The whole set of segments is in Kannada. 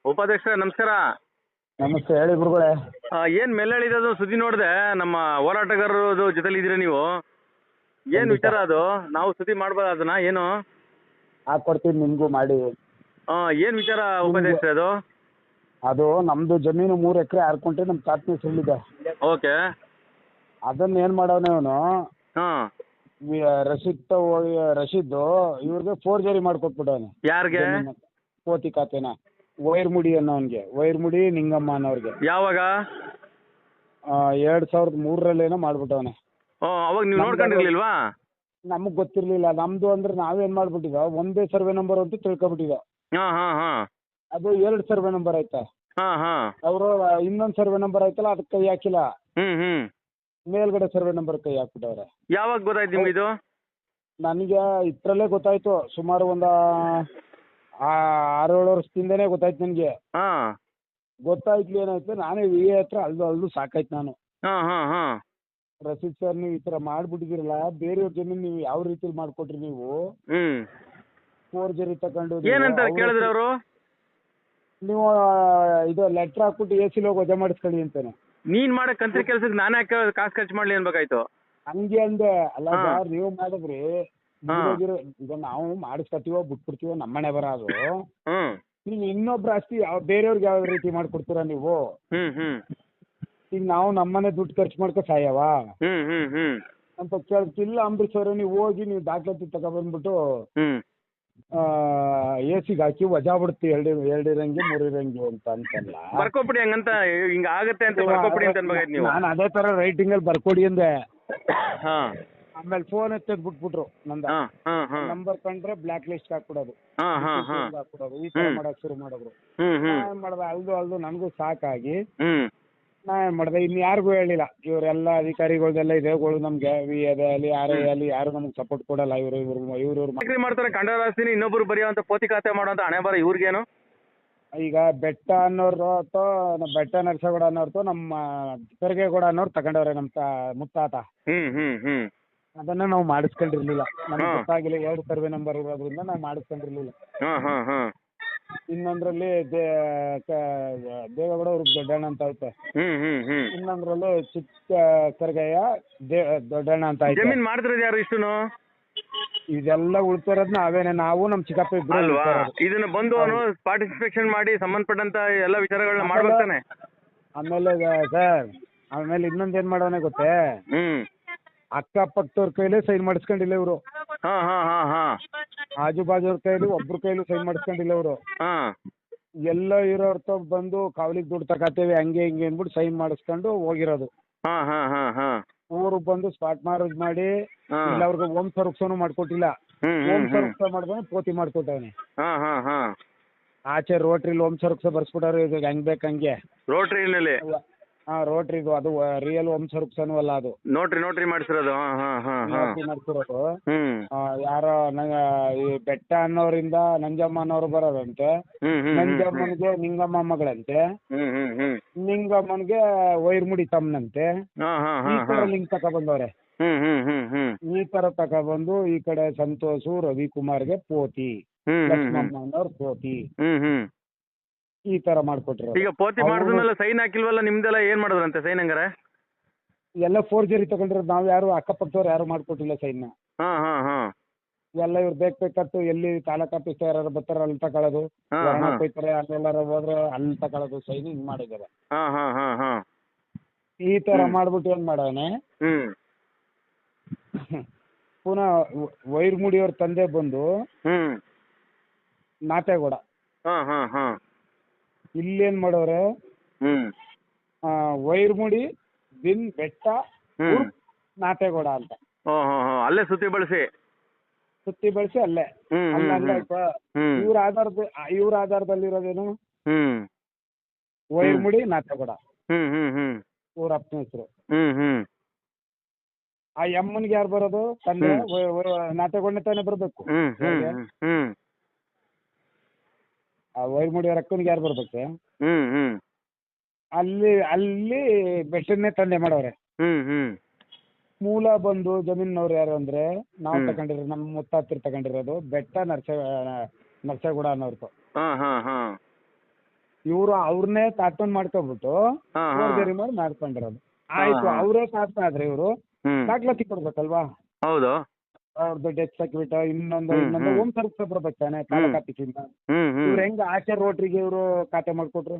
ಉಪಾಧ್ಯಕ್ಷ ನಮಸ್ಕಾರ. ನಮಸ್ತೆ, ಹೇಳಿ ಗುರುಗಳೇ. ಏನು ಮೇಲೆಳಿದದು ಸುದ್ದಿ ನೋಡಿದೆ, ನಮ್ಮ ಹೋರಾಟಗಾರರು ಜೊತೆಲಿ ಇದ್ದೀರಾ ನೀವು. ಏನು ವಿಚಾರ ಅದು? ನಾವು ಸುದ್ದಿ ಮಾಡ್ಬೋದು ಅದನ್ನ, ಏನು ಹಾಕೊಡ್ತೀನಿ ನಿಮಗೂ ಮಾಡಿ. ಏನು ವಿಚಾರ ಉಪಾಧ್ಯಕ್ಷ ಅದು? ಅದು ನಮ್ದು ಜಮೀನು 3 ಎಕರೆ 6 ಗುಂಟೆ ನಮ್ಮ ತಾತನ ಹೆಸರಲ್ಲಿದೆ. ಓಕೆ. ಅದನ್ನ ಏನು ಮಾಡೋನೆ ಅವನು, ಹಾಂ, ರಶೀದ್ ಇವ್ರಿಗೆ ಫೋರ್ಜರಿ ಮಾಡ್ಕೊಟ್ಬಿಟ್ಟವನೆ. ಯಾರಿಗೆ? ಪೋತಿ ಖಾತೆನ ವೈರ್ಮುಡಿ ಅನ್ನೋನ್ಗೆ, ವೈರ್ಮುಡಿ ನಿಂಗಮ್ಮ ಅನ್ನೋರ್ಗೆ. ಯಾವಾಗ? 2003 ಮಾಡ್ಬಿಟ್ಟವನೆ. ಅವಾಗ ನೀವು ನೋಡ್ಕೊಂಡಿರ್ಲಿಲ್ವಾ? ನಮಗೆ ಗೊತ್ತಿರಲಿಲ್ಲ. ನಮ್ದು ಅಂದ್ರೆ ನಾವೇನು ಮಾಡ್ಬಿಟ್ಟಿದ್ದೋ, ಒಂದೇ ಸರ್ವೆ ನಂಬರ್ ಅಂತ ತಿಳ್ಕೊಬಿಟ್ಟಿದ್ದೋ. ಹಾಂ ಹಾಂ ಹಾಂ. ಅದು 2 ಸರ್ವೆ ನಂಬರ್ ಆಯ್ತಾ. ಹಾಂ ಹಾಂ. ಅವರು ಇನ್ನೊಂದು ಸರ್ವೆ ನಂಬರ್ ಆಯ್ತಲ್ಲ, ಅದಕ್ಕೆ ಕೈ ಹಾಕಿಲ್ಲ. ಮೇಲ್ಗಡೆ ಸರ್ವೆ ನಂಬರ್ ಕೈ ಹಾಕ್ಬಿಟ್ಟವ್ರೆ. ಯಾವಾಗ ಗೊತ್ತಾಯ್ತು ನಿಮ್ಗೆ ಇದು? ನನಗೆ ಇಷ್ಟರಲ್ಲೇ ಗೊತ್ತಾಯ್ತು. ಸುಮಾರು ಒಂದು 6-7 ವರ್ಷದಿಂದನೇ ಗೊತ್ತಾಯ್ತು ನನಗೆ. ಹಾಂ. ಗೊತ್ತಾಯ್ತು ಏನಾಯ್ತು, ನಾನೇ ವಿ ಎ ಹತ್ರ ಅಲ್ದು ಸಾಕಾಯ್ತು ನಾನು. ಹಾಂ ಹಾಂ ಹಾಂ. ರಶೀದ್ ಸರ್, ನೀವು ಈ ಥರ ಮಾಡ್ಬಿಟ್ಟಿದ್ದೀರಲ್ಲ, ಬೇರೆಯವ್ರ ಜಮೀನು ನೀವು ಯಾವ ರೀತಿಲಿ ಮಾಡ್ಕೊಟ್ರಿ ನೀವು? ಫೋರ್ಜರಿ ತಗೊಂಡು ಏನಂತ ಕೇಳಿದ್ರು ಅವರು? ನೀವು ಇದು ಲೆಟ್ರ್ ಹಾಕ್ಬಿಟ್ಟು AC ಹೋಗಿ ವಜಾ ಮಾಡಿಸ್ಕೊಳ್ಳಿ ಅಂತಾನೆ. ನೀನ್ ಮಾಡೋ ಕಂತ್ರಿ ಕೆಲ್ಸಕ್ಕೆ ನಾನು ಯಾಕೆ ಕಾಸು ಖರ್ಚು ಮಾಡ್ಲಿ ಅನ್ಬೇಕಾಯ್ತು? ಹಂಗೆ ಅಂದೆ. ಅಲ್ಲ ಸರ್, ನೀವು ಮಾಡಿದ್ರಿ, ಈಗ ನಾವು ಮಾಡಿಸ್ಕೊತೀವೋ ಬಿಟ್ಬಿಡ್ತೀವೋ ನಮ್ಮನೆ ಬರೋದು. ನೀವು ಇನ್ನೊಬ್ರು ಆಸ್ತಿ ಬೇರೆಯವ್ರಿಗೆ ಯಾವ ರೀತಿ ಮಾಡ್ಕೊಡ್ತೀರಾ ನೀವು? ಈಗ ನಾವು ನಮ್ಮನೆ ದುಡ್ಡು ಖರ್ಚು ಮಾಡ್ಕೊ ಸಾಯವಾ ಅಂತ ಕೇಳ್ತಿಲ್ಲ. ಅಂಬರೀಶ್ ಅವರೇ, ನೀವು ಹೋಗಿ ನೀವು ದಾಖಲಾತಿ ತಗೊಬಂದ್ಬಿಟ್ಟು AC ಹಾಕಿ ವಜಾ ಬಿಡ್ತಿ, 2 ಇರಂಗೆ 3 ಇರಂಗೆ ಅಂತ ಅಂತಲ್ಲ. ಬರ್ಕೊಬಿಡಿ, ಹಂಗಂತ ಹಿಂಗ ಆಗತ್ತೆ ಅಂತ ಬರ್ಕೊಬಿಡಿ ಅಂತ ಅನ್ಬೇಕಾಯ್ತು ನೀವು. ನಾನು ಅದೇ ತರ ರೈಟಿಂಗ್ ಅಲ್ಲಿ ಬರ್ಕೊಡಿ ಅಂದೆ. ಆಮೇಲೆ ಫೋನ್ ಎತ್ತದ್ ಬಿಟ್ಬಿಟ್ರು. ನಂದ ನಂಬರ್ ಕಂಡ್ರೆ ಬ್ಲಾಕ್ ಲಿಸ್ಟ್ ಹಾಕ್ಬಿಡೋದು, ಹಾಕ್ಬಿಡೋದು, ಈ ತರ ಮಾಡಕ್ ಶುರು ಮಾಡಿದ್ರು. ಮಾಡ್ದೆ ಅಲ್ದು ನನಗೂ ಸಾಕಾಗಿ ನಾ ಏನ್ ಮಾಡ್ದೆ, ಇನ್ ಯಾರಿಗೂ ಹೇಳಿಲ್ಲ. ಇವರೆಲ್ಲ ಅಧಿಕಾರಿಗಳ್ದೆಲ್ಲ ಇದೆಗಳು ನಮ್ಗೆ ವಿ ಎದೆ ಅಲ್ಲಿ RI ಅಲ್ಲಿ ಯಾರು ನಮ್ಗೆ ಸಪೋರ್ಟ್ ಕೊಡಲ್ಲ. ಇವ್ರು ಮಾಡ್ತಾರೆ. ಕಂಡರಾಸ್ತಿನಿ ಇನ್ನೊಬ್ರು ಬರೆಯುವಂತ ಪೋತಿ ಖಾತೆ ಮಾಡುವಂತ ಹಣೆ ಬರ ಇವ್ರಿಗೇನು? ಈಗ ಬೆಟ್ಟ ಅನ್ನೋರು ಅಥವಾ ಬೆಟ್ಟ ನರಸಗೌಡ ಅನ್ನೋರ್ತು ನಮ್ಮ ಪೆರ್ಗೇಗೌಡ ಅನ್ನೋರು ತಗೊಂಡವ್ರೆ ನಮ್ಮ ಮುತ್ತಾತ. ಅದನ್ನ ನಾವು ಮಾಡಿಸ್ಕೊಂಡಿರ್ಲಿಲ್ಲ. ನಮ್ಗೆ ಗೊತ್ತಾಗಿಲ್ಲ, 2 ಸರ್ವೆ ನಂಬರ್ ಇರೋದ್ರಿಂದ ನಾವು ಮಾಡಿಸ್ಕೊಂಡಿರ್ಲಿಲ್ಲ. ಇನ್ನೊಂದ್ರಲ್ಲಿ ದೇವೇಗೌಡ ಅವ್ರಿಗೆ ದೊಡ್ಡಣ್ಣ ಅಂತ ಐತೆ. ಇನ್ನೊಂದ್ರಲ್ಲಿ ಚಿಕ್ಕ ಕರ್ಗಯ್ಯ ದೊಡ್ಡಣ್ಣ ಅಂತ ಐತೆ. ಜಮೀನ್ ಮಾಡಿದ್ರದ್ದು ಯಾರು ಇಷ್ಟುನು? ಇದೆಲ್ಲ ಉಳ್ತಿರೋದ್ ನಾವೇನೆ, ನಾವು ನಮ್ ಚಿಕ್ಕಪ್ಪ ಇಬ್ರು. ಇದನ್ನ ಬಂದು ಅವನು ಪಾರ್ಟಿಸಿಪೇಷನ್ ಮಾಡಿ ಸಂಬಂಧಪಟ್ಟಂತ ಎಲ್ಲ ವಿಚಾರಗಳನ್ನ ಮಾಡ್ಬೇಕಾನೆ. ಆಮೇಲೆ ಸರ್, ಆಮೇಲೆ ಇನ್ನೊಂದ್ ಏನ್ ಮಾಡೋನೆ ಗೊತ್ತೇ? ಅಕ್ಕಪಕ್ಕದವ್ರ ಕೈಲೇ ಸೈನ್ ಮಾಡಿಸ್ಕೊಂಡಿಲ್ಲ ಇವರು. ಆಜು ಬಾಜು ಕೈಲಿ ಒಬ್ರ ಕೈಲೂ ಸೈನ್ ಮಾಡಿಸ್ಕೊಂಡಿಲ್ಲ ಇವರು. ಎಲ್ಲ ಇರೋರ್ತ ಬಂದು ಕಾವಲಿಗೆ ದುಡ್ಡು ತಗೋತೇವೆ ಹಂಗೆ ಹಿಂಗೆ ಅಂದ್ಬಿಟ್ಟು ಸೈನ್ ಮಾಡಿಸ್ಕೊಂಡು ಹೋಗಿರೋದು. ಊರಿಗೆ ಬಂದು ಸ್ಪಾಟ್ ಮ್ಯಾರೇಜ್ ಮಾಡಿ ಇಲ್ಲ ಅವ್ರಿಗೆ ಓಂ ಸರುಕ್ಸನು ಮಾಡ್ಕೊಟ್ಟಿಲ್ಲ. ಓಂ ಸರುಕ್ಸ ಮಾಡಿದ್ರೆ ಪೋತಿ ಮಾಡ್ಕೊಟ್ಟವನೆ. ಆಚೆ ರೋಟ್ರಿಲಿ ಓಂ ಸರುಕ್ಸ ಬರ್ಸ್ಬಿಟ್ಟಾರೆ. ಈಗ ಹೆಂಗ್ ಬೇಕ್ ಹಂಗೆ ರೋಟ್ರಿನಲ್ಲಿ. ರೋಟ್ರಿದು ಅದು ರಿಯಲ್ ಓಂ ಸರುಕ್ಸನು ಅಲ್ಲ, ಅದು ನೋಟ್ರಿ ಮಾಡಿಸಿರೋದು. ಮಾಡಿಸಿರೋದು. ಯಾರೋ ಈ ಬೆಟ್ಟ ಅನ್ನೋರಿಂದ ನಂಜಮ್ಮ ಅನ್ನೋರು ಬರೋದಂತೆ. ನಂಜಮ್ಮನಿಗೆ ನಿಂಗಮ್ಮ ಮಗಳಂತೆ, ನಿಂಗಮ್ಮನಿಗೆ ವೈರ್ಮುಡಿ ತಮ್ಮನಂತೆ. ಈ ತರ ಲಿಂಕ್ ತಗೊಬಂದವ್ರೆ. ಈ ತರ ತಗೊಬಂದು ಈ ಕಡೆ ಸಂತೋಷು ರವಿಕುಮಾರ್ಗೆ ಪೋತಿ, ಲಕ್ಷ್ಮಮ್ಮ ಅನ್ನೋರು ಪೋತಿ, ಈ ತರ ಮಾಡ್ಕೊಟ್ರು. ಈಗ ಪೋತಿ ಮಾಡಿದ್ಮೇಲೆ ಸೈನ್ ಹಾಕಿಲ್ವಲ್ಲ ನಿಮ್ದೆಲ್ಲ, ಏನ್ ಮಾಡಿದ್ರಂತೆ ಸೈನ್? ಹಂಗಾರೆ ಎಲ್ಲ ಫೋರ್ಜರಿ ತಗೊಂಡ್ರೆ ನಾವ್ ಯಾರು ಅಕ್ಕಪಕ್ಕದವ್ರು ಯಾರು ಮಾಡ್ಕೊಟ್ಟಿಲ್ಲ ಸೈನ್. ಎಲ್ಲ ಇವ್ರು ಬೇಕತ್ತು ಎಲ್ಲಿ ತಾಲೂಕ್ ಆಫೀಸ್ ಯಾರು ಬರ್ತಾರ ಅಲ್ಲಿ ತಗೊಳ್ಳೋದು, ಹೋಯ್ತಾರೆ ಅಲ್ಲೆಲ್ಲಾರ ಹೋದ್ರೆ ಅಲ್ಲಿ ತಗೊಳ್ಳೋದು ಸೈನ್ ಹಿಂಗ್ ಮಾಡಿದ್ದಾರೆ. ಈ ತರ ಮಾಡ್ಬಿಟ್ಟು ಏನ್ ಮಾಡವನೆ, ಪುನಃ ವೈರ್ಮುಡಿಯವ್ರ ತಂದೆ ಬಂದು ನಾಟೇಗೌಡ ಇಲ್ಲೇನ್ ಮಾಡೋರೆ, ವೈರ್ಮುಡಿ ಬಿನ್ ಬೆಟ್ಟ ನಾಟೇಗೌಡ ಅಂತ ಅಲ್ಲೇ ಸುತ್ತಿ ಬಳಸಿ ಅಲ್ಲೇ ಇವ್ರ ಆಧಾರದಲ್ಲಿರೋದೇನು ವೈರ್ಮುಡಿ ನಾಟೇಗೌಡ ಇವ್ರ ಅಪ್ಪನ ಹೆಸರು. ಆ ಎಮ್ಮನ್ಗೆ ಯಾರು ಬರೋದು? ತಂದೆ ನಾಟೇಗೌಡನೇ ತಾನೇ ಬರ್ಬೇಕು. ಆ ವೈರ್ಮುಡಿಯವ್ರ ಅಕ್ಕನಿಗೆ ಯಾರು ಬರ್ಬೇಕು? ಅಲ್ಲಿ ಬೆಟ್ಟನ್ನೇ ತಂದೆ ಮಾಡವ್ರೆ. ಮೂಲ ಬಂದು ಜಮೀನವ್ರು ಯಾರು ಅಂದ್ರೆ ನಾವು ತಗೊಂಡಿರೋ ನಮ್ಮ ಮುತ್ತಾತಿರ್ ತಗೊಂಡಿರೋದು ಬೆಟ್ಟ ನರಸಗೌಡ ಅನ್ನೋರ್ತು. ಇವರು ಅವ್ರನ್ನೇ ತಾತ್ಕೊಂಡ್ ಮಾಡ್ಕೊಬಿಟ್ಟು ಹಾ, ಹಾ. ಫೋರ್ಜರಿ ಮಾಡಿ ಮಾಡ್ಕೊಂಡಿರೋದು. ಆಯ್ತು, ಹಾ. ಅವರೇ ತಾತ್ನ ಆದ್ರೆ ಇವರು ಹ್ಮ್ ದಾಖಲಾತಿ ಕೊಡ್ಬೇಕಲ್ವಾ? ಹೌದು. ಅವ್ರದ್ದು ಡೆತ್ ಸರ್ಟಿಫಿಕೇಟ್ ಇನ್ನೊಂದು ಹ್ಮ್, ಇನ್ನೊಂದು ಹ್ಮ್. ಹೋಮ್ ಸರ್ವಿಸ್ ಬರ್ಬೇಕಾನೆ ತಾಲೂಕ್ ಆಫೀಸಿಂದ. ಹ್ಮ್ ಹ್ಮ್ ಇವ್ರು ಹೆಂಗ ಆಚೆ ರೋಟ್ರಿಗೆ ಇವರು ಖಾತೆ ಮಾಡ್ಕೊಟ್ರು?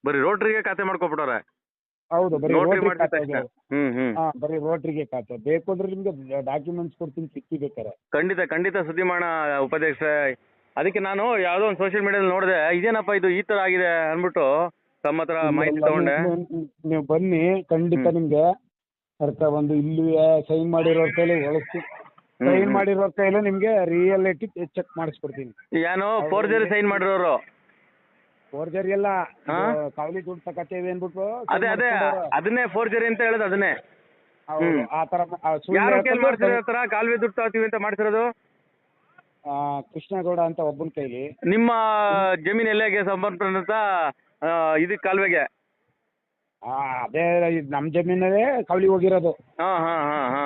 ಬರೀ ರೋಟ್ರಿಗೆ ಖಾತೆ ಮಾಡ್ಕೊಬಿಟ್ಟವ್ರೆ. ಹೌದು, ಬರೀ ನೋಟ್ರಿ ರೋಟ್ರಿ ಮಾಡ್ಸಿದ ಖಾತೆ ತಕ್ಷಣ. ಅದು. ಹ್ಮ್ ಹಾ, ಬರೀ ರೋಟ್ರಿಗೆ ಖಾತೆ. ಬೇಕು ಅಂದ್ರೆ ನಿಮ್ಗೆ ಡಾಕ್ಯುಮೆಂಟ್ಸ್ ಕೊಡ್ತೀನಿ ಸಿಕ್ಕಿ ಬೇಕಾರೆ. ಖಂಡಿತ ಖಂಡಿತ ಸುದ್ದಿ ಮಾಡೋಣ ಉಪಾಧ್ಯಕ್ಷ. ಅದಕ್ಕೆ ನಾನು ಯಾವುದೋ ಒಂದು ಸೋಷಿಯಲ್ ಮೀಡಿಯಾದಲ್ಲಿ ನೋಡಿದೆ, ಇದೇನಪ್ಪ ಇದು ಈ ಥರ ಆಗಿದೆ ಅಂದ್ಬಿಟ್ಟು ತಮ್ಮ ಹತ್ರ ಮಾಹಿತಿ ತಗೊಂಡೆ. ನೀವು ಬನ್ನಿ, ಖಂಡಿತ ನಿಮ್ಗೆ ಅರ್ಥ ಒಂದು ಇಲ್ಲಿ ಸೈನ್ ಮಾಡಿರೋರ್ ಕೈಲಿ ಒಳಸ್ತೀನಿ. ಸೈನ್ ಮಾಡಿರೋರ್ ಕೈಲಿ ನಿಮ್ಗೆ ರಿಯಾಲಿಟಿ ಚೆಕ್ ಮಾಡಿಸ್ಕೊಡ್ತೀನಿ. ಏನೋ ಫೋರ್ಜರಿ ಸೈನ್ ಮಾಡಿರೋರು. ಫೋರ್ಜರಿ ಎಲ್ಲ ಹಾ? ಕಾವಲಿ ದುಡ್ಡು ತಕತೇವೆ ಅಂದ್ಬಿಟ್ಟು ಅದೇ ಅದೇ ಅದನ್ನೇ ಫೋರ್ಜರಿ ಅಂತ ಹೇಳೋದು ಅದನ್ನೇ. ಹೌದು, ಆ ತರ ಯಾರು ಕೇಳಿ ಮಾಡ್ತಿರೋ ತರ ಕಾಲುವೆ ದುಡ್ಡು ತಗೋತೀವಿ ಅಂತ ಮಾಡ್ತಿರೋದು? ಕೃಷ್ಣಗೌಡ ಅಂತ ಒಬ್ಬನ ಕೈಲಿ. ನಿಮ್ಮ ಜಮೀನು ಎಲ್ಲೆಗೆ ಸಂಬಂಧಪಟ್ಟಂತ ಇದಕ್ಕೆ ಕಾಲುವೆಗೆ? ಅದೇ ಇದ್ ನಮ್ ಜಮೀನಲ್ಲೇ ಕವಲಿ ಹೋಗಿರೋದು. ಹಾ ಹಾ ಹಾ ಹಾ.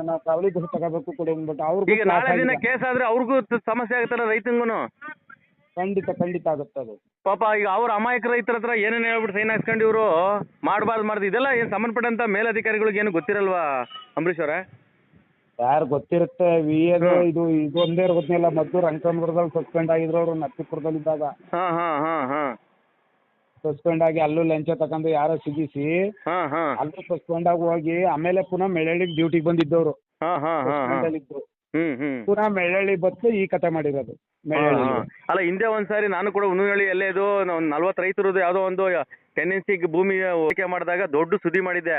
ನಾವು ಕವಲಿ ದುಡ್ಡು ತಗೋಬೇಕು ಕೊಡಿ ಅಂದ್ಬಿಟ್ಟು ಈಗ ನಾಳೆ ದಿನ ಅವ್ರಿಗೂ ಕೇಸ್ ಆದ್ರೆ ಅವ್ರಿಗೂ ಸಮಸ್ಯೆ ಆಗುತ್ತಲ್ಲ ರೈತಂಗೂ. ಖಂಡಿತ ಖಂಡಿತ ಆಗುತ್ತೆ ಅದು. ಪಾಪ ಈಗ ಅವ್ರ ಅಮಾಯಕ ರೈತರ ಹತ್ರ ಏನೇನು ಹೇಳ್ಬಿಟ್ಟು ಸೈನ್ ಹಾಕ್ಸ್ಕೊಂಡು ಇವರು ಮಾಡಬಾರ್ದು ಇದೆಲ್ಲ ಏನು ಸಂಬಂಧಪಟ್ಟಂತ ಮೇಲಧಿಕಾರಿಗಳಿಗೆ ಏನು ಗೊತ್ತಿರಲ್ವಾ ಅಂಬರೀಶ್ ಅವರೇ? ಯಾರು ಗೊತ್ತಿರುತ್ತೆ ಇದು ಇದೊಂದೇ ಗೊತ್ತಿಲ್ಲ. ಮೊದಲು ರಂಗನಪುರದಲ್ಲಿ ಸಸ್ಪೆಂಡ್ ಆಗಿದ್ರು ಅವರು ನರಸೀಪುರದಲ್ಲಿ ಇದ್ದಾಗ. ಹಾ ಹಾ ಹಾ ಹಾ. ಸಸ್ಪೆಂಡ್ ಆಗಿ ಅಲ್ಲೂ ಲಂಚ ತಗೊಂಡು ಯಾರೋ ಸಿಗಿಸಿ ಹಾ ಹಾ. ಅಲ್ಲೂ ಸಸ್ಪೆಂಡ್ ಆಗಿ ಹೋಗಿ ಆಮೇಲೆ ಪುನಃ ಮೆಳ್ಳಳ್ಳಿಗೆ ಡ್ಯೂಟಿಗೆ ಬಂದಿದ್ದವರು. ಹಾ ಹಾ ಹಾ ಹಾ. ಪುನಃ ಮೆಳ್ಳಳ್ಳಿ ಬತ್ತು ಈ ಕತೆ ಮಾಡಿರೋದು ಮೆಳ್ಳಳ್ಳಿ. ಅಲ್ಲ ಹಿಂದೆ ಒಂದ್ಸಾರಿ ನಾನು ಕೂಡ ಉನ್ನಳ್ಳಿ ಎಲ್ಲೇ ಇದು ಒಂದು 40 ರೈತರದ್ದು ಯಾವುದೋ ಒಂದು ಟೆನೆನ್ಸಿಗೆ ಭೂಮಿ ಓಕೆ ಮಾಡಿದಾಗ ದೊಡ್ಡ ಸುದ್ದಿ ಮಾಡಿದ್ದೆ.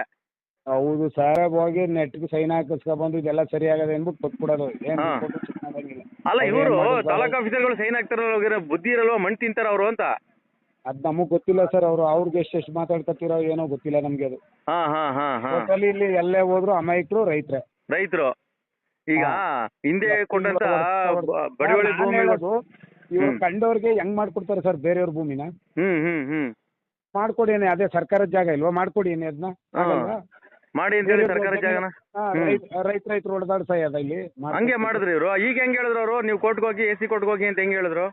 ಹೌದು ಸರ್, ಹೋಗಿ ನೆಟ್ಗೆ ಸೈನ್ ಹಾಕಿಸ್ಕೊಬಂದು ಇದೆಲ್ಲ ಸರಿ ಆಗದೆ ಅಂದ್ಬಿಟ್ಟು ಕೊಟ್ಬಿಡೋದು. ಏನು ಅಲ್ಲ ಇವರು ತಾಲೂಕ್ ಆಫೀಸರ್ಗಳು ಸೈನ್ ಹಾಕ್ತಾರ ಬುದ್ಧಿ ಇರಲ್ವಾ, ಮಣ್ಣು ತಿಂತಾರ ಅವರು ಅಂತ? ಅದು ನಮಗೆ ಗೊತ್ತಿಲ್ಲ ಸರ್. ಅವ್ರಿಗೆ ಎಷ್ಟು ಮಾತಾಡ್ಕೊತಿರೋ ಏನೋ ಗೊತ್ತಿಲ್ಲ ನಮಗೆ ಅದು. ಹಾ ಹಾ ಹಾ ಹಾ. ಇಲ್ಲಿ ಎಲ್ಲೇ ಹೋದ್ರು ಅಮಾಯಕರು ರೈತರು. ಈಗ ಹಿಂದೆ ಕೊಟ್ಟಂತ ಬಡವಳಿ ಭೂಮಿ ಇವ್ರು ಕಂಡವ್ರಿಗೆ ಹೆಂಗ್ ಮಾಡ್ಕೊಡ್ತಾರೆ ಸರ್ ಬೇರೆಯವ್ರ ಭೂಮಿನ? ಮಾಡ್ಕೊಡಿ ಅದೇ ಸರ್ಕಾರದ ಜಾಗ ಇಲ್ವಾ? ಮಾಡ್ಕೊಡಿ ಅದನ್ನ ಮಾಡಿ ಅಂತ ಹೇಳಿ ಸರ್ಕಾರದ ಜಾಗನ ರೈತರು ಹೊಡೆದಾಡ್ಸಯ್ಯದ ಇಲ್ಲಿ. ಹಂಗೆ ಮಾಡಿದ್ರಿ ಇವರು. ಈಗ ಹೆಂಗ್ ಹೇಳಿದ್ರು ಅವರು, ನೀವು ಕೋರ್ಟ್ಗೆ ಹೋಗಿ AC ಕೋರ್ಟ್ಗೆ ಹೋಗಿ ಅಂತ ಹೆಂಗ್ ಹೇಳಿದ್ರು?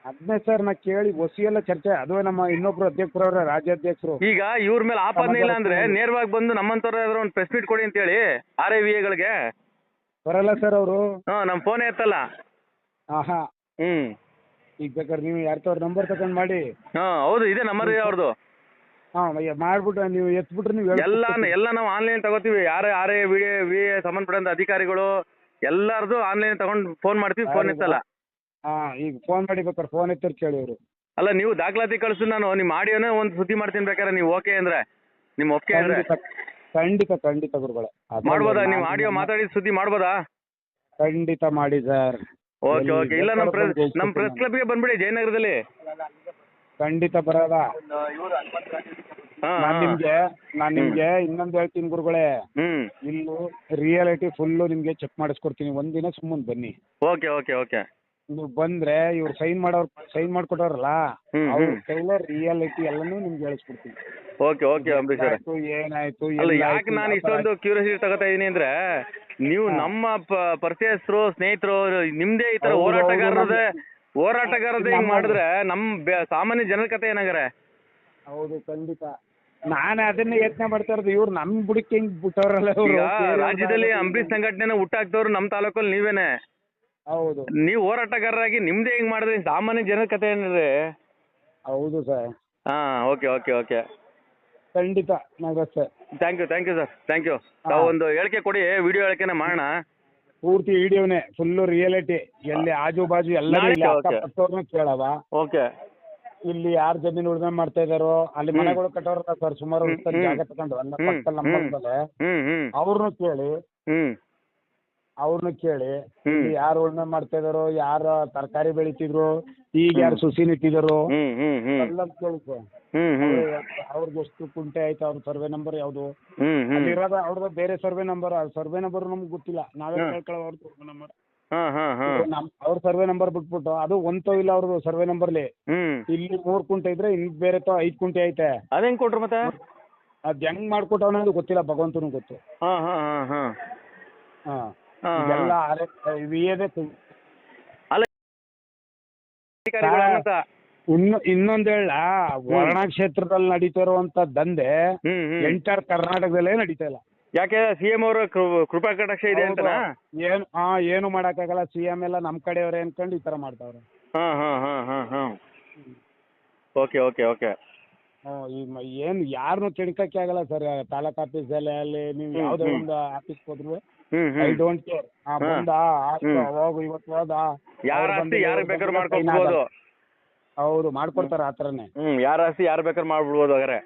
ಅದನ್ನೇ ಸರ್ ನಾ ಕೇಳಿ ಒಸಿ ಎಲ್ಲ ಚರ್ಚೆ. ಅದು ನಮ್ಮ ಇನ್ನೊಬ್ರು ಅಧ್ಯಕ್ಷರವ್ರ ರಾಜ್ಯಾಧ್ಯಕ್ಷರು. ಈಗ ಇವ್ರ ಮೇಲೆ ಆಪಾದನೆ ಇಲ್ಲ ಅಂದ್ರೆ ನೇರವಾಗಿ ಬಂದು ನಮ್ಮಂತವ್ರ ಒಂದು ಪ್ರೆಸ್ ಮೀಟ್ ಕೊಡಿ ಅಂತ ಹೇಳಿ RIVAಗಳಿಗೆ. ಬರಲ್ಲ ಸರ್ ಅವರು. ನಮ್ಮ ಫೋನ್ ಎತ್ತಲ್ಲ. ಆಹಾ. ಈಗ ಬೇಕಾದ್ರೆ ನೀವು ಯಾರ್ದವ್ರ ನಂಬರ್ ತಗೊಂಡ್ ಮಾಡಿ. ಹೌದು, ಇದೆ ನಂಬರ್ ಇದೆ ಅವ್ರದ್ದು. ಮಾಡ್ಬಿಟ್ಟು ನೀವು ಎತ್ಬಿಟ್ರೆ ನೀವು ಎಲ್ಲ ನಾವು ಆನ್ಲೈನ್ ತಗೋತೀವಿ. ಯಾರೇ RIVA ಸಂಬಂಧಪಟ್ಟಂತ ಅಧಿಕಾರಿಗಳು ಎಲ್ಲರದು ಆನ್ಲೈನ್ ತಗೊಂಡು ಫೋನ್ ಮಾಡ್ತೀವಿ, ಫೋನ್ ಎತ್ತಲ್ಲ. ಈಗ ಫೋನ್ ಮಾಡಿ ಬೇಕಾದ್ರೆ ಫೋನ್ ಎತ್ತರ ಕೇಳಿ ಅವರು. ಅಲ್ಲ ನೀವು ದಾಖಲಾತಿ ಕಳಿಸು, ನಾನು ನಿಮ್ಮ ಆಡಿಯೋನೇ ಒಂದು ಸುದ್ದಿ ಮಾಡ್ತೀನಿ ಬೇಕಾದ್ರೆ, ನೀವು ಓಕೆ ಅಂದ್ರೆ, ನಿಮ್ಮ ಒಪ್ಪಿಗೆ ಅಂದ್ರೆ. ಖಂಡಿತ ಖಂಡಿತ ಗುರುಗಳೇ ಮಾಡ್ಬೋದಾ? ನೀವು ಆಡಿಯೋ ಮಾತಾಡಿದ ಸುದ್ದಿ ಮಾಡ್ಬೋದಾ? ಖಂಡಿತ ಮಾಡಿ ಸರ್. Okay okay. ಇಲ್ಲ ನಮ್ಮ ಪ್ರೆಸ್ ಕ್ಲಬ್ಗೆ ಬಂದ್ಬಿಡಿ ಜಯನಗರದಲ್ಲಿ. ಖಂಡಿತ ಬರೋದ. ನಾನು ನಿಮ್ಗೆ ಇನ್ನೊಂದು ಹೇಳ್ತೀನಿ ಗುರುಗಳೇ. ಇಲ್ಲಿ ರಿಯಾಲಿಟಿ ಫುಲ್ಲು ನಿಮ್ಗೆ ಚೆಕ್ ಮಾಡಿಸ್ಕೊಡ್ತೀನಿ. ಒಂದಿನ ಸುಮ್ಮನೆ ಬನ್ನಿ. Okay okay okay. ನೀವು ಬಂದ್ರೆ ಇವ್ರು ಸೈನ್ ಮಾಡ್ಕೊಟ್ಟವ್ರಲ್ಲ ಅವ್ರ ಕೈಲೇ ರಿಯಾಲಿಟಿ ಎಲ್ಲಾನು ನಿಮ್ಗೆ ಹೇಳಿಸ್ಕೊಡ್ತೀನಿ. ಓಕೆ ಓಕೆ ಅಂಬರೀಶ್ ಅವರೇ. ಏನಾಯ್ತು ಅಲ್ಲ ಯಾಕೆ ನಾನು ಇಷ್ಟೊಂದು ಕ್ಯೂರಿಯಾಸಿಟಿ ತಗೋತಾ ಇದೀನಿ ಅಂದ್ರೆ, ನೀವು ನಮ್ಮ ಪರಿಚಯಸ್ಥರು ಸ್ನೇಹಿತರು ನಿಮ್ದೇ ಈ ತರ ಹೋರಾಟಗಾರದೇ ಹಿಂಗ್ ಮಾಡಿದ್ರೆ ನಮ್ಮ ಸಾಮಾನ್ಯ ಜನರ ಕತೆ ಏನಾಗಾರೆ? ಹೌದು ಖಂಡಿತ. ನಾನು ಅದನ್ನೇ ಯತ್ನ ಮಾಡ್ತಾ ಇರೋದು. ಇವ್ರು ನಮ್ ಬುಡಕ್ಕೆ ಹೆಂಗ್ ಬಿಟ್ಟವ್ರಲ್ಲ. ರಾಜ್ಯದಲ್ಲಿ ಅಂಬರೀಶ್ ಸಂಘಟನೆನ ಹುಟ್ಟಾಕ್ತವ್ರು ನಮ್ಮ ತಾಲೂಕಲ್ಲಿ ನೀವೇನೆ. ಹೌದು. ನೀವು ಹೋರಾಟಗಾರರಾಗಿ ನಿಮ್ದೇ ಹಿಂಗ್ ಮಾಡಿದ್ರೆ ಸಾಮಾನ್ಯ ಜನರ ಕತೆ ಏನಿದೆ? ಹೌದು ಸರ್. Okay okay okay. ಖಂಡಿತ ನಾಗತ್ತೆ. Thank you sir, thank you. ತಾವು ಒಂದು ಹೇಳಿಕೆ ಕೊಡಿ, ವಿಡಿಯೋ ಹೇಳಿಕೆನ ಮಾಡೋಣ. ಪೂರ್ತಿ ವಿಡಿಯೋನೇ ಫುಲ್ಲು ರಿಯಾಲಿಟಿ. ಎಲ್ಲಿ ಆಜು ಬಾಜು ಎಲ್ಲ ಅಕ್ಕಪಕ್ಕವ್ರನ್ನ ಕೇಳವ. ಓಕೆ. ಇಲ್ಲಿ ಯಾರು ಜಮೀನು ಉಳುಮೆ ಮಾಡ್ತಾ ಇದಾರೋ ಅಲ್ಲಿ ಮನೆಗಳು ಕಟ್ಟೋರ ಸರ್ ಸುಮಾರು ಜಾಗ ತಗೊಂಡು ಪಕ್ಕದಲ್ಲಿ ಅವ್ರನ್ನೂ ಕೇಳಿ ಇಲ್ಲಿ ಯಾರು ಉಳುಮೆ ಮಾಡ್ತಾ ಇದಾರೋ, ಯಾರು ತರಕಾರಿ ಬೆಳಿತಿದ್ರು, ಈಗ ಯಾರು ಸುಸಿ ನೆಟ್ಟಿದಾರೋ ಎಲ್ಲ ಕೇಳಿ ಸರ್. ಅವ್ರಿಗೆ ಎಷ್ಟು ಕುಂಟೆ ಆಯ್ತು, ಅವ್ರ ಸರ್ವೆ ನಂಬರ್ ಯಾವ್ದು ಅಲ್ಲಿರೋದ, ಅವ್ರದ್ದು ಬೇರೆ ಸರ್ವೆ ನಂಬರ್ ನಮ್ಗೆ ಗೊತ್ತಿಲ್ಲ. ನಾವೇ ಕೇಳ್ಕೊಳ್ಳೋ ಅವ್ರದ್ದು ನಂಬರ್. ಅವ್ರ ಸರ್ವೆ ನಂಬರ್ ಬಿಟ್ಬಿಟ್ಟು ಅದು ಒಂತೋ ಇಲ್ಲ ಅವ್ರದ್ದು ಸರ್ವೆ ನಂಬರ್ಲಿ. ಇಲ್ಲಿ 3 ಕುಂಟೆ ಇದ್ರೆ ಇಲ್ಲಿ ಬೇರೆ 5 ಕುಂಟೆ ಐತೆ. ಅದ್ ಹೆಂಗ್ ಕೊಟ್ರು ಮತ್ತೆ? ಅದ್ ಹೆಂಗ್ ಮಾಡ್ಕೊಟ್ಟವನದು ಗೊತ್ತಿಲ್ಲ, ಭಗವಂತನು ಗೊತ್ತು. ಇನ್ನೊಂದು ಹೇಳ ವರ್ಣ ಕ್ಷೇತ್ರದಲ್ಲಿ ನಡೀತಾ ಇರುವಂತ ದಂಧೆ ಎಂಟರ್ ಕರ್ನಾಟಕದಲ್ಲೇ ನಡೀತಾ ಇಲ್ಲ. ಯಾಕೆ CM ಅವರ ಕೃಪಾ ಕಟಾಕ್ಷ ಇದೆ ಅಂತನಾ? ಏನು ಮಾಡಕ್ಕಾಗಲ್ಲ, CM ಎಲ್ಲ ನಮ್ಮ ಕಡೆಯವ್ರೆ ಅನ್ಕೊಂಡು ಈ ತರ ಮಾಡ್ತಾವ್ರೆ. Okay okay okay. ಏನು ಯಾರನ್ನು ಕೆಣಕಕ್ಕೆ ಆಗಲ್ಲ ಸರ್. ತಾಲೂಕ್ ಆಫೀಸಲ್ಲಿ ಅಲ್ಲಿ ನೀವು ಯಾವ್ದೋ ಒಂದು ಆಫೀಸ್ ಹೋದ್ರು ಐ ಡೋಂಟ್ ಕೇರ್. ಬಂದ ಹೋಗು ಇವತ್ತು ಹೋದ ಯಾರ ಆಸ್ತಿ ಯಾರಿಗೆ ಬೇಕಾದ್ರೂ ಮಾಡ್ಕೊಬೋದು. ಹೌದು ಮಾಡ್ಕೊಡ್ತಾರ ಆತರನೇ. ಯಾರ ಆಸ್ತಿ ಯಾರು ಬೇಕಾದ್ರೂ ಮಾಡ್ಬಿಡ್ಬೋದು. ಹಾಗಾದ್ರೆ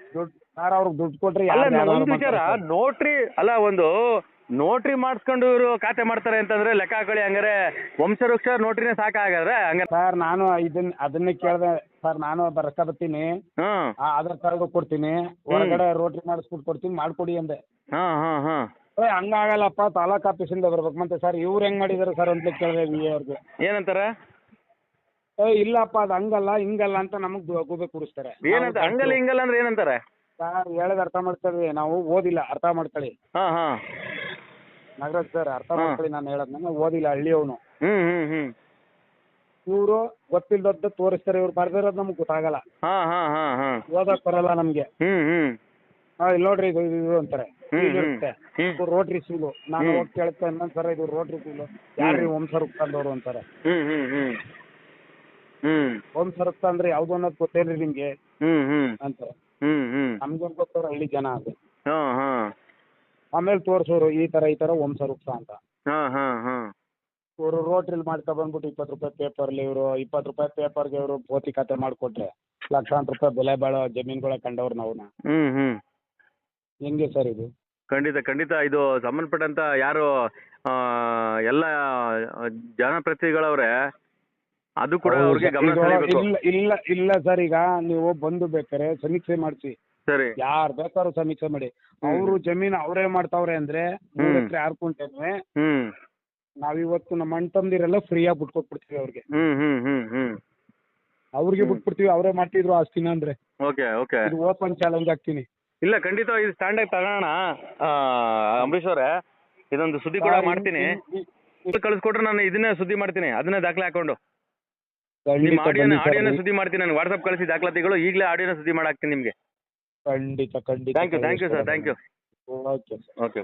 ಸರ್ ಅವ್ರಿಗೆ ದುಡ್ಡು ಕೊಟ್ರಿ ಒಂದು ವಿಚಾರ, ನೋಟ್ರಿ ಅಲ್ಲ, ಒಂದು ನೋಟ್ರಿ ಮಾಡಿಸ್ಕೊಂಡು ಇವರು ಖಾತೆ ಮಾಡ್ತಾರೆ ಅಂತಂದ್ರೆ ಲೆಕ್ಕ ಹಾಕೊಳ್ಳಿ. ಹಂಗಾರೆ ವಂಶವೃಕ್ಷ ನೋಟ್ರಿನೇ ಸಾಕಾಗಾದ್ರೆ ಹಂಗಾರೆ. ಸರ್ ನಾನು ಅದನ್ನೇ ಕೇಳ್ದೆ ಸರ್. ನಾನು ರೊಕ್ಕ ಬರ್ತೀನಿ, ಆಧಾರ್ ಕಾರ್ಡ್ ಕೊಡ್ತೀನಿ, ಹೊರಗಡೆ ರೋಟ್ರಿ ಮಾಡಿಸ್ಬಿಟ್ಟು ಕೊಡ್ತೀನಿ, ಮಾಡ್ಕೊಡಿ ಅಂದೆ. ಹಂಗಾಗಲ್ಲಪ್ಪ, ತಾಲೂಕ್ ಆಫೀಸಿಂದ ಬರ್ಬೇಕು ಮತ್ತೆ. ಸರ್ ಇವ್ರು ಹೆಂಗ್ ಮಾಡಿದಾರೆ ಸರ್ ಅಂತ ಕೇಳಿದೆ ವಿ ಅವ್ರಿಗೆ. ಏನಂತಾರೆ? ಇಲ್ಲಪ್ಪ ಅದು ಹಂಗಲ್ಲ ಹಿಂಗಲ್ಲ ಅಂತ ನಮಗ್ ಗೂಬೆ ಕೂರಿಸ್ತಾರೆ. ಏನಂತ ಹಂಗಲ್ಲ ಹಿಂಗಲ್ಲ ಅಂದ್ರೆ ಏನಂತಾರೆ? ಸರ್ ಹೇಳೋದು ಅರ್ಥ ಮಾಡ್ಕೊಳ್ಳಿ, ನಾವು ಓದಿಲ್ಲ, ಅರ್ಥ ಮಾಡ್ಕೊಳ್ಳಿ. ನಾಗರಾಜ್ ಸರ್ ಅರ್ಥ ಮಾಡ್ಕೊಳ್ಳಿ, ನಾನು ಹೇಳೋದು ನಾನು ಓದಿಲ್ಲ, ಹಳ್ಳಿಯವನು. ಇವರು ಗೊತ್ತಿಲ್ಲದ ತೋರಿಸ್ತಾರೆ, ಇವ್ರು ಬರ್ದಿರೋದು ನಮ್ಗೆ ಗೊತ್ತಾಗಲ್ಲ, ಓದಕ್ ಬರಲ್ಲ ನಮ್ಗೆ. ಇಲ್ಲಿ ನೋಡ್ರಿ ಇದು ಇದು ಅಂತಾರೆ, ಇದು ರೋಟ್ರಿ ಸೀಲು. ನಾನು ಹೋಗಿ ಕೇಳ್ತೇನೆ ಸರ್, ಇದು ರೋಟ್ರಿ ಸೀಲು ಯಾರ್ರಿ ವಂಶವೃಕ್ಷ ಅಂದವ್ರು ಅಂತಾರೆ. ವಂಶವೃಕ್ಷ ಅಂದ್ರೆ ಯಾವ್ದು ಅನ್ನೋದು ಗೊತ್ತೇನ್ರಿ ನಿಮ್ಗೆ ಅಂತಾರೆ. ನಮ್ಗೇನ್ ಗೊತ್ತವ್ರ ಹಳ್ಳಿ ಜನ ಅದು. ಆಮೇಲೆ ತೋರ್ಸೋರು ಈ ತರ ವಂಶವೃಕ್ಷ ಅಂತ. ಇವರು ರೋಟ್ರಿಲ್ ಮಾಡ್ಕೊ ಬಂದ್ಬಿಟ್ಟು 20 ರೂಪಾಯಿ ಪೇಪರ್ಲಿ ಇವರು 20 ರೂಪಾಯಿ ಪೇಪರ್ಗೆ ಇವರು ಪೋತಿ ಖಾತೆ ಮಾಡಿಕೊಟ್ರೆ ಲಕ್ಷಾಂತರ ರೂಪಾಯಿ ಬೆಲೆ ಬಾಳೋ ಜಮೀನುಗಳ ಕಂಡವ್ರು ನಾವು. ಹೆಂಗೆ ಸರ್ ಇದು? ಖಂಡಿತ ಖಂಡಿತ. ಇದು ಸಂಬಂಧಪಟ್ಟಂತ ಯಾರು ಎಲ್ಲ ಜನಪ್ರತಿನಿಧಿಗಳವ್ರೆ, ಅದು ಕೂಡ ಅವ್ರಿಗೆ ಗಮನ ಸೆಳೀಬೇಕು. ಇಲ್ಲ ಸರ್, ಈಗ ನೀವು ಬಂದು ಬೇಕಾರೆ ಸಮೀಕ್ಷೆ ಮಾಡಿಸಿ. ಸರಿ, ಯಾರು ಬೇಕಾದ್ರೂ ಸಮೀಕ್ಷೆ ಮಾಡಿ. ಅವರು ಜಮೀನು ಅವರೇ ಮಾಡ್ತಾವ್ರೆ ಅಂದ್ರೆ 3 ಎಕರೆ 6 ಕುಂಟೆ ನಾವಿವತ್ತು ನಮ್ಮ ಅಣ್ಣ ತಮ್ಮದಿರೆಲ್ಲ ಫ್ರೀಯಾಗಿ ಬಿಟ್ಕೊಟ್ಬಿಡ್ತೀವಿ ಅವ್ರಿಗೆ. ಅವ್ರಿಗೆ ಬಿಟ್ಬಿಡ್ತೀವಿ, ಅವರೇ ಮಾಡ್ತಿದ್ರು ಆಸ್ತಿನ ಅಂದ್ರೆ. ಓಕೆ ಓಕೆ, ಇದು ಓಪನ್ ಚಾಲೆಂಜ್ ಆಗ್ತೀನಿ. ಇಲ್ಲ ಖಂಡಿತ ಇದು ಸ್ಟ್ಯಾಂಡ್ ಆಗಿ ತಗೋಣ. ಅಂಬರೀಶ್ ಅವರೇ, ಇದೊಂದು ಸುದ್ದಿ ಕೂಡ ಮಾಡ್ತೀನಿ. ಕಳಿಸ್ಕೊಟ್ರೆ ನಾನು ಇದನ್ನೇ ಸುದ್ದಿ ಮಾಡ್ತೀನಿ, ಅದನ್ನೇ ದಾಖಲೆ ಹಾಕೊಂಡು. ನಿಮ್ಮ ಆಡಿಯೋನ ಸುದ್ದಿ ಮಾಡ್ತೀನಿ. ನಾನು ವಾಟ್ಸಪ್ ಕಳಿಸಿ ದಾಖಲಾತಿಗಳು, ಈಗಲೇ ಆಡಿಯೋನ ಸುದ್ದಿ ಮಾಡಾಕ್ತೀನಿ ನಿಮಗೆ. ಖಂಡಿತ ಖಂಡಿತ. Thank you sir, thank you. Okay okay.